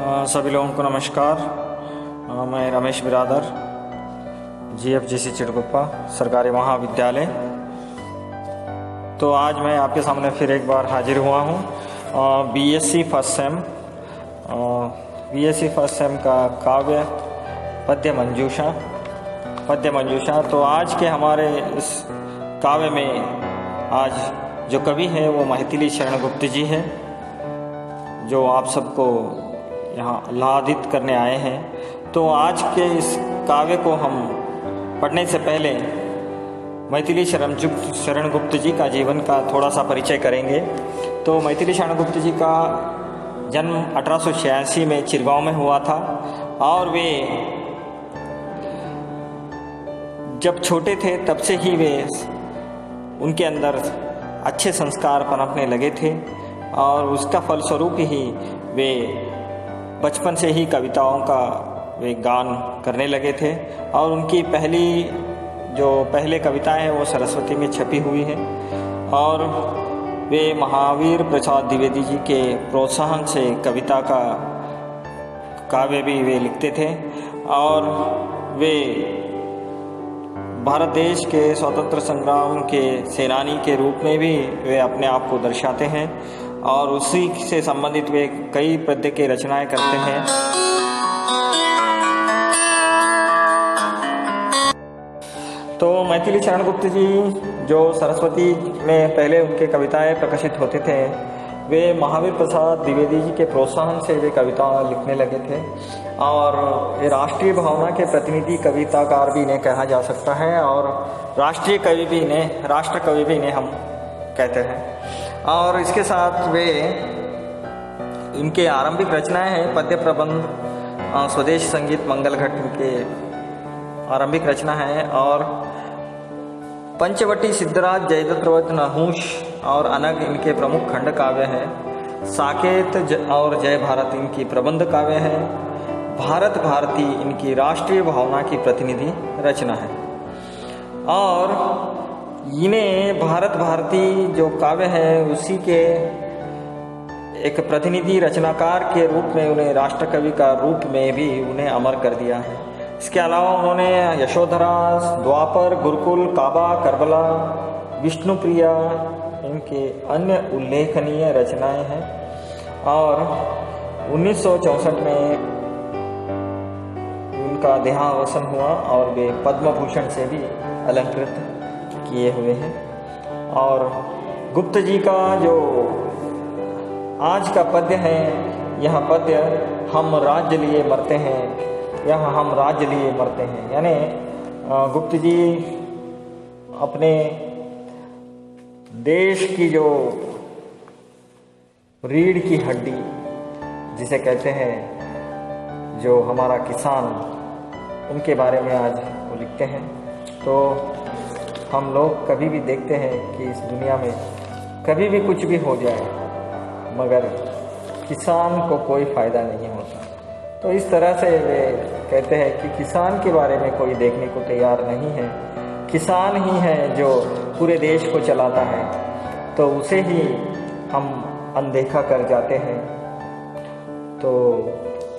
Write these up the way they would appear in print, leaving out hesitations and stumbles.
सभी लोगों को नमस्कार। मैं रमेश बिरादर, GFGC चिड़गुप्पा सरकारी महाविद्यालय। तो आज मैं आपके सामने फिर एक बार हाजिर हुआ हूँ। BSc फर्स्ट सेम का काव्य पद्य मंजूषा। तो आज के हमारे इस काव्य में आज जो कवि है वो मैथिली शरण गुप्त जी है, जो आप सबको यहाँ आह्लादित करने आए हैं। तो आज के इस काव्य को हम पढ़ने से पहले मैथिली शरण गुप्त जी का जीवन का थोड़ा सा परिचय करेंगे। तो मैथिली शरण गुप्त जी का जन्म 1886 में चिरगांव में हुआ था और वे जब छोटे थे तब से ही वे उनके अंदर अच्छे संस्कार पनपने लगे थे और उसका फलस्वरूप ही वे बचपन से ही कविताओं का वे गान करने लगे थे। और उनकी पहले कविताएं हैं वो सरस्वती में छपी हुई है और वे महावीर प्रसाद द्विवेदी जी के प्रोत्साहन से कविता का काव्य भी वे लिखते थे। और वे भारत देश के स्वतंत्र संग्राम के सेनानी के रूप में भी वे अपने आप को दर्शाते हैं और उसी से संबंधित वे कई पद्य की रचनाएं करते हैं। तो मैथिली शरण गुप्त जी जो सरस्वती में पहले उनके कविताएं प्रकाशित होते थे, वे महावीर प्रसाद द्विवेदी जी के प्रोत्साहन से वे कविता लिखने लगे थे और ये राष्ट्रीय भावना के प्रतिनिधि कविताकार भी इन्हें कहा जा सकता है और राष्ट्रीय कवि भी इन्हें, राष्ट्र कवि भी इन्हें हम कहते हैं। और इसके साथ वे इनके आरंभिक रचनाएं हैं पद्य प्रबंध, स्वदेश संगीत, मंगल घट इनके आरंभिक रचना है। और पंचवटी, सिद्धराज, जयद्रथ, नहुष और अनग इनके प्रमुख खंड काव्य हैं। साकेत और जय भारत इनकी प्रबंध काव्य है। भारत भारती इनकी राष्ट्रीय भावना की प्रतिनिधि रचना है। और इन्हें भारत भारती जो काव्य है उसी के एक प्रतिनिधि रचनाकार के रूप में उन्हें राष्ट्रकवि का रूप में भी उन्हें अमर कर दिया है। इसके अलावा उन्होंने यशोधरा, द्वापर, गुरुकुल, काबा, करबला, विष्णुप्रिया इनके अन्य उल्लेखनीय रचनाएं हैं। और 1964 में उनका देहावसान हुआ और वे पद्म भूषण से भी अलंकृत किए हुए हैं। और गुप्त जी का जो आज का पद्य है, यह पद्य हम राज्य लिए मरते हैं, यहाँ हम राज्य लिए मरते हैं, यानी गुप्त जी अपने देश की जो रीढ़ की हड्डी जिसे कहते हैं, जो हमारा किसान, उनके बारे में आज वो लिखते हैं। तो हम लोग कभी भी देखते हैं कि इस दुनिया में कभी भी कुछ भी हो जाए मगर किसान को कोई फ़ायदा नहीं होता। तो इस तरह से वे कहते हैं कि किसान के बारे में कोई देखने को तैयार नहीं है। किसान ही है जो पूरे देश को चलाता है, तो उसे ही हम अनदेखा कर जाते हैं। तो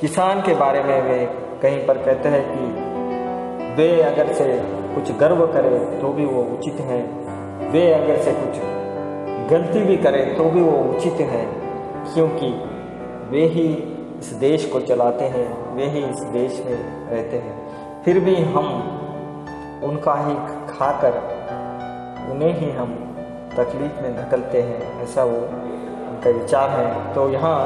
किसान के बारे में वे कहीं पर कहते हैं कि वे अगर से कुछ गर्व करे तो भी वो उचित है, वे अगर से कुछ गलती भी करे तो भी वो उचित है, क्योंकि वे ही इस देश को चलाते हैं, वे ही इस देश में रहते हैं। फिर भी हम उनका ही खाकर उन्हें ही हम तकलीफ में धकेलते हैं, ऐसा वो उनका विचार है। तो यहाँ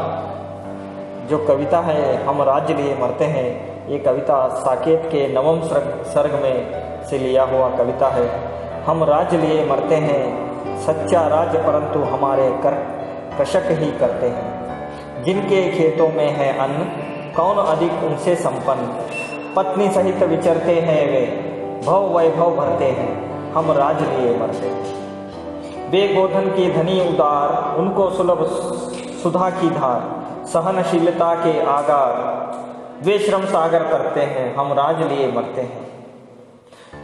जो कविता है हम राज्य लिए मरते हैं, ये कविता साकेत के 9वें सर्ग में से लिया हुआ कविता है। हम राज्य लिए मरते हैं, सच्चा राज्य परंतु हमारे कृषक ही करते हैं। जिनके खेतों में है अन्न, कौन अधिक उनसे संपन्न। पत्नी सहित विचरते हैं वे, भव वैभव भरते हैं, हम राज्य लिए मरते हैं। वे गोधन की धनी उदार, उनको सुलभ सुधा की धार। सहनशीलता के आगार, वे श्रम सागर करते हैं, हम राज लिए मरते हैं।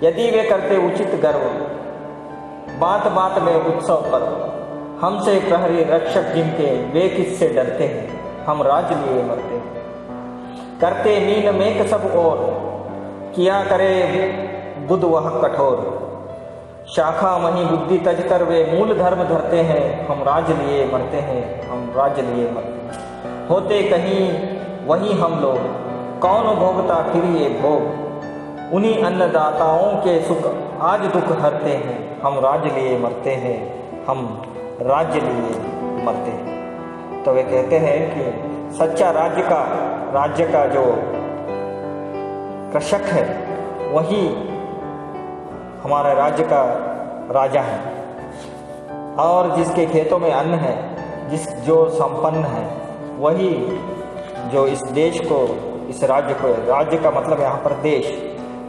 यदि वे करते उचित गर्व, बात बात में उत्सव पर, हमसे प्रहरी रक्षक जिनके, वे किससे डरते हैं, हम राज लिए मरते हैं। करते मीन मेक सब और, किया करे बुध वह कठोर। शाखा मही बुद्धि तज कर वे मूल धर्म धरते हैं, हम राज लिए मरते हैं, हम राज्य लिए मरते हैं। होते कहीं वही हम लोग, कौन भोगता फिर ये भोग। उन्हीं अन्नदाताओं के सुख आज दुख हरते हैं, हम राज्य लिए मरते हैं, हम राज्य लिए मरते हैं। तो वे कहते हैं कि सच्चा राज्य का जो कृषक है वही हमारा राज्य का राजा है, और जिसके खेतों में अन्न है, जो संपन्न है, वही जो इस देश को, इस राज्य का मतलब यहाँ पर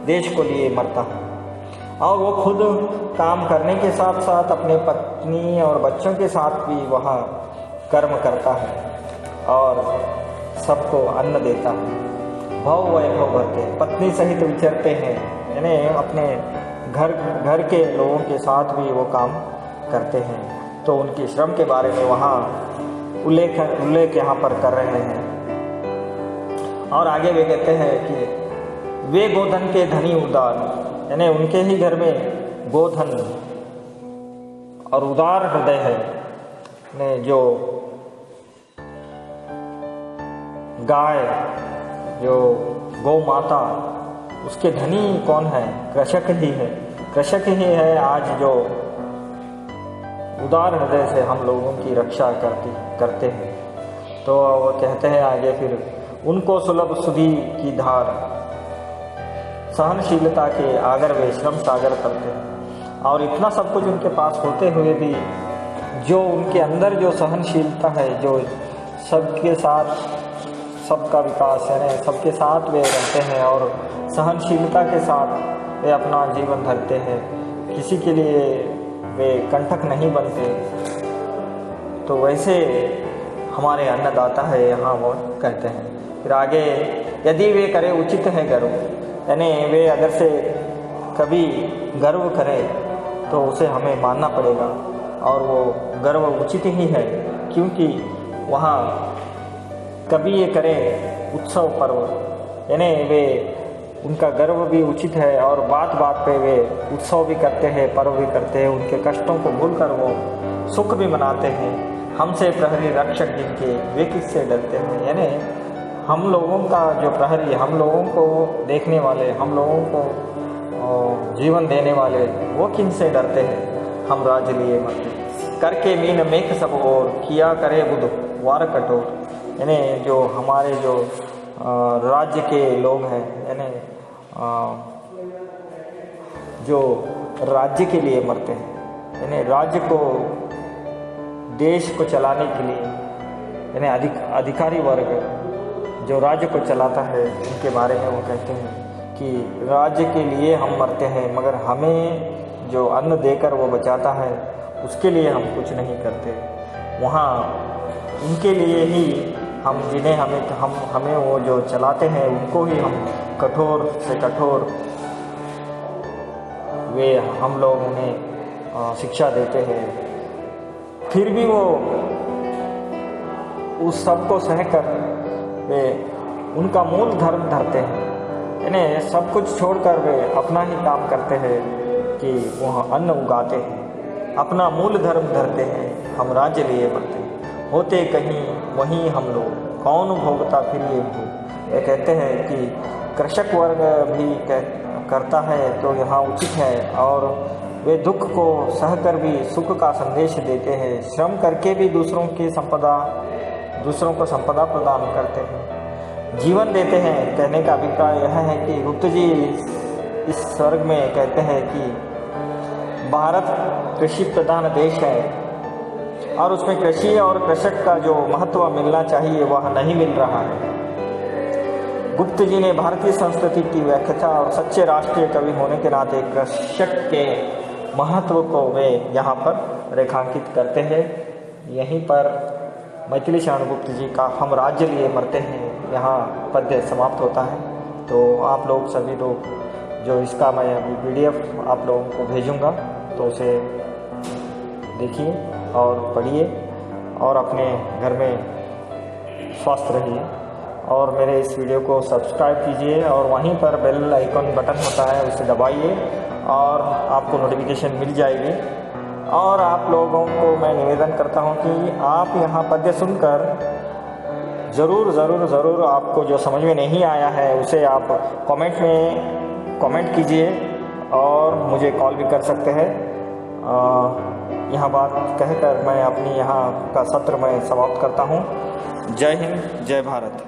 देश को लिए मरता है। और वो खुद काम करने के साथ साथ अपने पत्नी और बच्चों के साथ भी वहाँ कर्म करता है और सबको अन्न देता है। भव वैभव भरते, पत्नी सहित विचरते हैं, यानी अपने घर के लोगों के साथ भी वो काम करते हैं। तो उनके श्रम के बारे में वहाँ उल्लेख यहाँ पर कर रहे हैं। और आगे वे कहते हैं कि वे गोधन के धनी उदार, यानी उनके ही घर में गोधन और उदार हृदय है, ने जो गाय, जो गौ माता, उसके धनी कौन है? कृषक ही है। कृषक ही है आज जो उदार हृदय से हम लोगों की रक्षा करते हैं। तो वो कहते हैं आगे फिर, उनको सुलभ सुधी की धार, सहनशीलता के आगर वे श्रम सागर करते हैं। और इतना सब कुछ उनके पास होते हुए भी जो उनके अंदर जो सहनशीलता है, जो सबके साथ सबका विकास, यानी सबके साथ वे रहते हैं और सहनशीलता के साथ वे अपना जीवन धरते हैं, किसी के लिए वे कंटक नहीं बनते। तो वैसे हमारे अन्नदाता है, यहाँ वो कहते हैं। फिर आगे, यदि वे करे उचित है गर्व, यानी वे अगर से कभी गर्व करें तो उसे हमें मानना पड़ेगा, और वो गर्व उचित ही है, क्योंकि वहाँ कभी ये करें उत्सव पर्व, यानी वे उनका गर्व भी उचित है, और बात बात पे वे उत्सव भी करते हैं, पर्व भी करते हैं, उनके कष्टों को भूलकर वो सुख भी मनाते हैं। हमसे प्रहरी रक्षक जिनके, वे किससे डरते हैं, यानी हम लोगों का जो प्रहरी, हम लोगों को देखने वाले, हम लोगों को जीवन देने वाले, वो किन से डरते हैं? हम राज्य लिए मरते। करके मीन मेख सब और, किया करे बुध वार कठोर, यानी जो हमारे जो राज्य के लोग हैं, यानी जो राज्य के लिए मरते हैं, यानी राज्य को, देश को चलाने के लिए, यानी अधिकारी वर्ग जो राज्य को चलाता है, उनके बारे में वो कहते हैं कि राज्य के लिए हम मरते हैं, मगर हमें जो अन्न देकर वो बचाता है, उसके लिए हम कुछ नहीं करते। वहाँ उनके लिए ही हम, जिन्हें हमें वो जो चलाते हैं, उनको ही हम कठोर से कठोर वे हम लोग उन्हें शिक्षा देते हैं। फिर भी वो उस सब को सहकर वे उनका मूल धर्म धरते हैं, यानी सब कुछ छोड़कर वे अपना ही काम करते हैं कि वह अन्न उगाते हैं, अपना मूल धर्म धरते हैं, हम राज्य लिए मरते हैं। होते कहीं वहीं हम लोग, कौन भोगता फिर ये भोग। ये कहते हैं कि कृषक वर्ग भी करता है तो यहाँ उचित है, और वे दुख को सहकर भी सुख का संदेश देते हैं, श्रम करके भी दूसरों को संपदा प्रदान करते हैं, जीवन देते हैं। कहने का अभिप्राय यह है कि गुप्त जी इस स्वर्ग में कहते हैं कि भारत कृषि प्रधान देश है, और उसमें कृषि और कृषक का जो महत्व मिलना चाहिए वह नहीं मिल रहा है। गुप्त जी ने भारतीय संस्कृति की व्याख्या और सच्चे राष्ट्रीय कवि होने के नाते कृषक के महत्व को वे यहाँ पर रेखांकित करते हैं। यहीं पर मैथिली शरण गुप्त जी का हम राज्य लिए मरते हैं यहाँ पद्य समाप्त होता है। तो आप लोग सभी लोग जो इसका मैं अभी PDF आप लोगों को भेजूँगा, तो उसे देखिए और पढ़िए और अपने घर में स्वस्थ रहिए। और मेरे इस वीडियो को सब्सक्राइब कीजिए और वहीं पर बेल आइकन बटन होता है उसे दबाइए और आपको नोटिफिकेशन मिल जाएगी। और आप लोगों को मैं निवेदन करता हूं कि आप यहाँ पद्य सुनकर ज़रूर आपको जो समझ में नहीं आया है उसे आप कमेंट में कमेंट कीजिए और मुझे कॉल भी कर सकते हैं। यह बात कहकर मैं अपनी यहाँ का सत्र में समाप्त करता हूँ। जय हिंद, जय भारत।